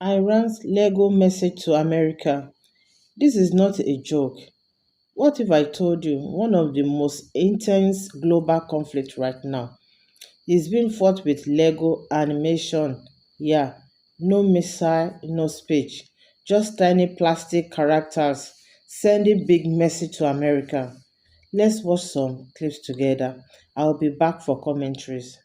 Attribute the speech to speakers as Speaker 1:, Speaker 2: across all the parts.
Speaker 1: Iran's Lego message to America. This is not a joke. What if I told you one of the most intense global conflicts right now is being fought with Lego animation? Yeah, no missile, no speech, just tiny plastic characters sending big message to America. Let's watch some clips together. I'll be back for commentaries.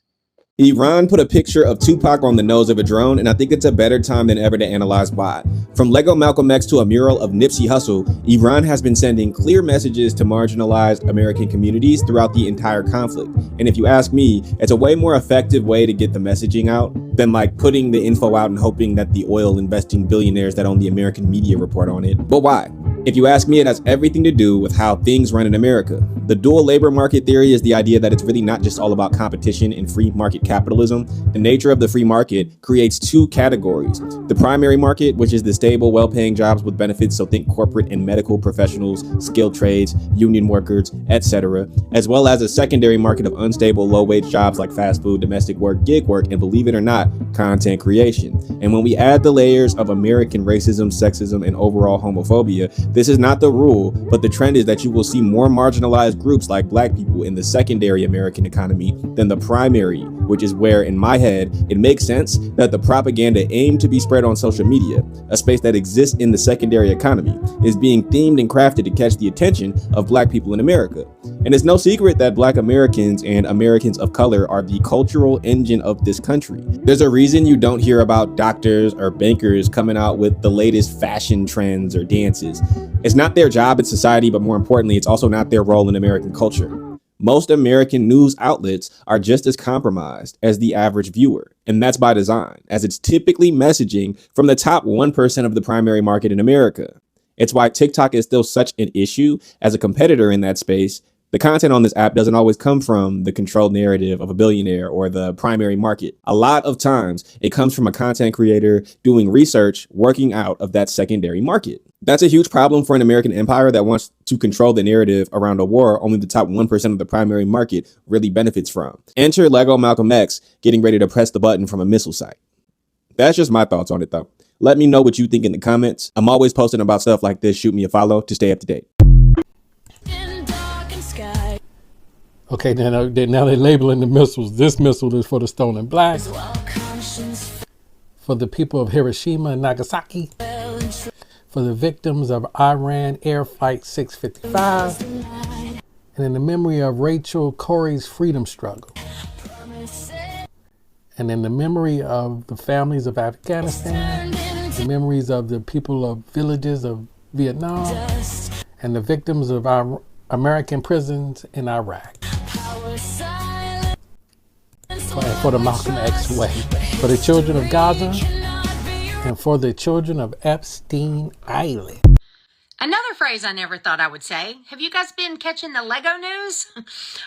Speaker 2: Iran put a picture of Tupac on the nose of a drone, and I think it's a better time than ever to analyze why. From Lego Malcolm X to a mural of Nipsey Hussle, Iran has been sending clear messages to marginalized American communities throughout the entire conflict. And if you ask me, it's a way more effective way to get the messaging out than like putting the info out and hoping that the oil investing billionaires that own the American media report on it. But why? If you ask me, it has everything to do with how things run in America. The dual labor market theory is the idea that it's really not just all about competition and free market capitalism. The nature of the free market creates two categories. The primary market, which is the stable, well-paying jobs with benefits, so think corporate and medical professionals, skilled trades, union workers, etc., as well as a secondary market of unstable, low-wage jobs like fast food, domestic work, gig work, and believe it or not, content creation. And when we add the layers of American racism, sexism, and overall homophobia, this is not the rule, but the trend is that you will see more marginalized groups like Black people in the secondary American economy than the primary, which is where, in my head, it makes sense that the propaganda aimed to be spread on social media, a space that exists in the secondary economy, is being themed and crafted to catch the attention of Black people in America. And it's no secret that Black Americans and Americans of color are the cultural engine of this country. There's a reason you don't hear about doctors or bankers coming out with the latest fashion trends or dances. It's not their job in society, but more importantly, it's also not their role in American culture. Most American news outlets are just as compromised as the average viewer, and that's by design, as it's typically messaging from the top 1% of the primary market in America. It's why TikTok is still such an issue as a competitor in that space. The content on this app doesn't always come from the controlled narrative of a billionaire or the primary market. A lot of times, it comes from a content creator doing research, working out of that secondary market. That's a huge problem for an American empire that wants to control the narrative around a war only the top 1% of the primary market really benefits from. Enter Lego Malcolm X getting ready to press the button from a missile site. That's just my thoughts on it though. Let me know what you think in the comments. I'm always posting about stuff like this. Shoot me a follow to stay up to date.
Speaker 3: Okay, now they're labeling the missiles. This missile is for the stolen blacks, for the people of Hiroshima and Nagasaki, for the victims of Iran Air Flight 655, and in the memory of Rachel Corrie's freedom struggle, and in the memory of the families of Afghanistan, the memories of the people of villages of Vietnam, and the victims of our American prisons in Iraq. For the Malcolm X way, for the children of Gaza, and for the children of Epstein Island.
Speaker 4: Another phrase I never thought I would say. Have you guys been catching the Lego news?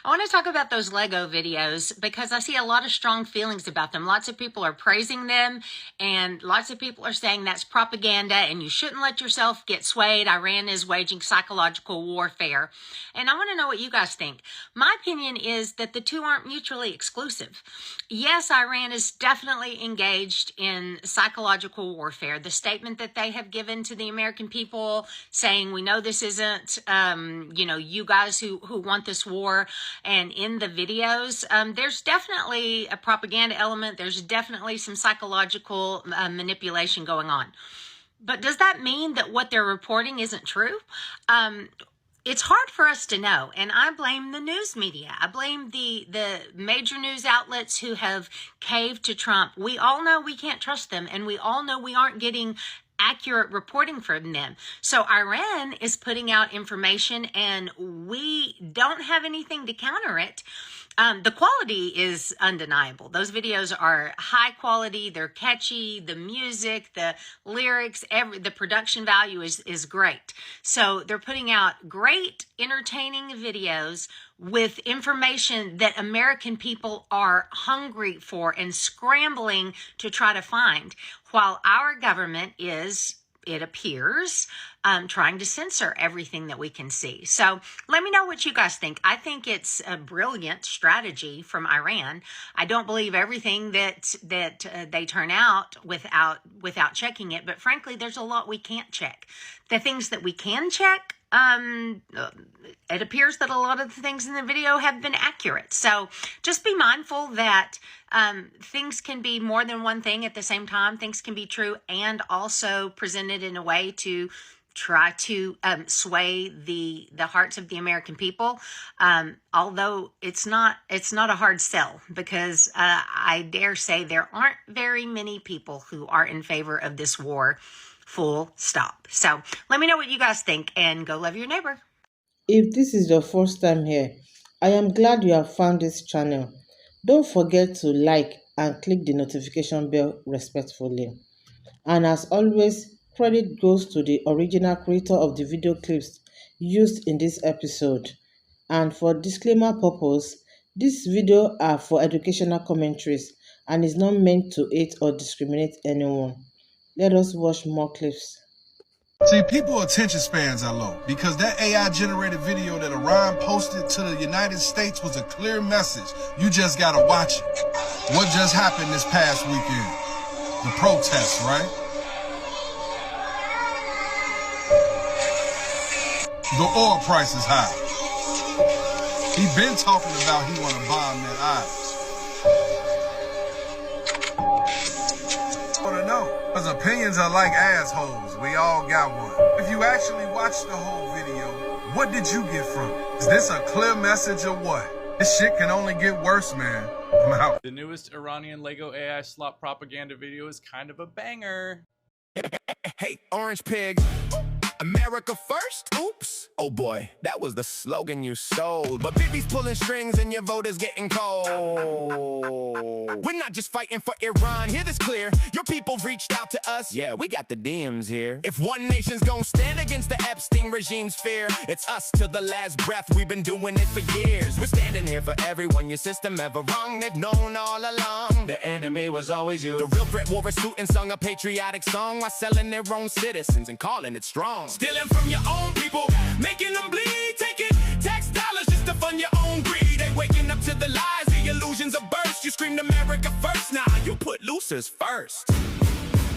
Speaker 4: I want to talk about those Lego videos because I see a lot of strong feelings about them. Lots of people are praising them and lots of people are saying that's propaganda and you shouldn't let yourself get swayed. Iran is waging psychological warfare. And I want to know what you guys think. My opinion is that the two aren't mutually exclusive. Yes, Iran is definitely engaged in psychological warfare. The statement that they have given to the American people saying, we know this isn't, you guys who want this war. And in the videos, there's definitely a propaganda element. There's definitely some psychological manipulation going on. But does that mean that what they're reporting isn't true? It's hard for us to know, and I blame the news media. I blame the major news outlets who have caved to Trump. We all know we can't trust them, and we all know we aren't getting accurate reporting from them. So Iran is putting out information, and we don't have anything to counter it. The quality is undeniable. Those videos are high quality. They're catchy. The music, the lyrics, the production value is great. So they're putting out great, entertaining videos with information that American people are hungry for and scrambling to try to find, while our government is it appears, trying to censor everything that we can see. So let me know what you guys think. I think it's a brilliant strategy from Iran. I don't believe everything that they turn out without checking it, but frankly, there's a lot we can't check. The things that we can check, it appears that a lot of the things in the video have been accurate. So just be mindful that things can be more than one thing at the same time. Things can be true and also presented in a way to try to sway the hearts of the American people. Although it's not a hard sell, because I dare say there aren't very many people who are in favor of this war. Full stop. So let me know what you guys think, and go love your neighbor.
Speaker 1: If this is your first time here, I am glad you have found this channel. Don't forget to like and click the notification bell respectfully. And as always, credit goes to the original creator of the video clips used in this episode. And for disclaimer purpose, this video are for educational commentaries and is not meant to hate or discriminate anyone. Let us watch more clips.
Speaker 5: See, people's attention spans are low because that AI-generated video that Iran posted to the United States was a clear message. You just gotta watch it. What just happened this past weekend? The protests, right? The oil price is high. He been talking about he wanna bomb that island. To know, because opinions are like assholes. We all got one. If you actually watched the whole video, what did you get from it? Is this a clear message or what? This shit can only get worse, man. I'm out.
Speaker 6: The newest Iranian Lego AI slop propaganda video is kind of a banger.
Speaker 7: Hey, Orange Pig. America first? Oops. Oh boy, that was the slogan you sold. But Bibi's pulling strings and your vote is getting cold. We're not just fighting for Iran, hear this clear. Your people reached out to us. Yeah, we got the DMs here. If one nation's gonna stand against the Epstein regime's fear, it's us till the last breath. We've been doing it for years. We're standing here for everyone. Your system ever wrong, they've known all along. The enemy was always you. The real threat wore a suit and sung a patriotic song while selling their own citizens and calling it strong. Stealing from your own people, making them bleed, taking tax dollars just to fund your own greed. They waking up to the lies, the illusions of burst. You screamed America first, nah, you put losers first.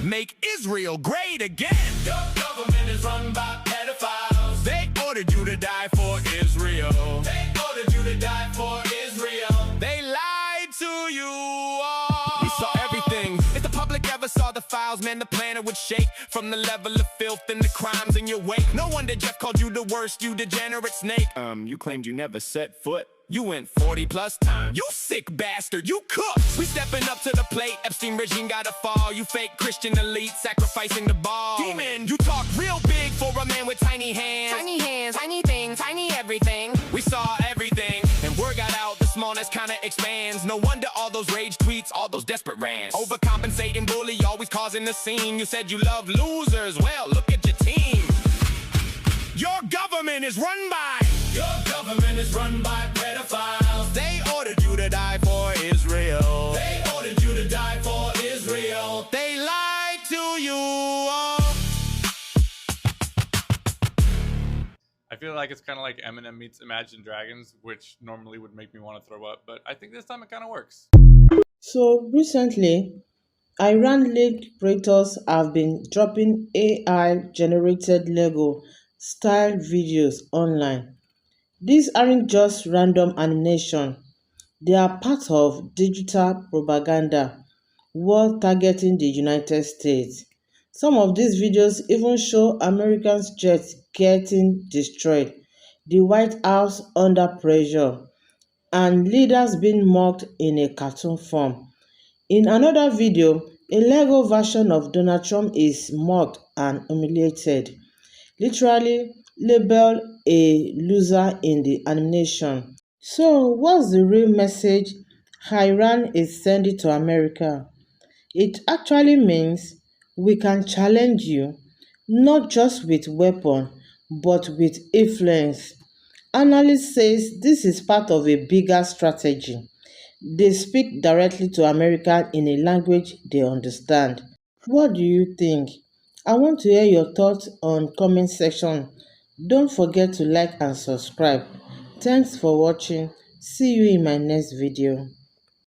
Speaker 7: Make Israel great again. Your government is run by pedophiles. They ordered you to die for Israel. They ordered you to die for Israel. They lied to you all. We saw everything. If the public ever saw the files, man, the planet would shake from the level of filth and the crimes in your wake. No wonder Jeff called you the worst, you degenerate snake. You claimed you never set foot. You went 40 plus times. You sick bastard, you cooked. We stepping up to the plate. Epstein regime gotta fall. You fake Christian elite sacrificing the ball. Demon, you talk real big for a man with tiny hands. Tiny hands, tiny things, tiny everything. We saw everything, and word got out. The smallness kinda expands. No wonder all those rage tweets, all those desperate rants. Overcompensating bully, always causing the scene. You said you love losers. Well, look at your team. Your government is run by. Your government is run by pedophiles. They ordered you to die for Israel. They ordered you to die for Israel. They lied to you all.
Speaker 6: I feel like it's kind of like Eminem meets Imagine Dragons, which normally would make me want to throw up, but I think this time it kind of works.
Speaker 1: So recently, Iran-linked creators have been dropping AI-generated Lego-style videos online. These aren't just random animation. They are part of digital propaganda war targeting the United States. Some of these videos even show American jets getting destroyed, the White House under pressure, and leaders being mocked in a cartoon form. In another video, a Lego version of Donald Trump is mocked and humiliated, literally labeled a loser in the animation. So, what's the real message Iran is sending to America? It actually means we can challenge you, not just with weapons, but with influence. Analysts say this is part of a bigger strategy. They speak directly to Americans in a language they understand. What do you think? I want to hear your thoughts on comment section. Don't forget to like and subscribe. Thanks for watching. See you in my next video.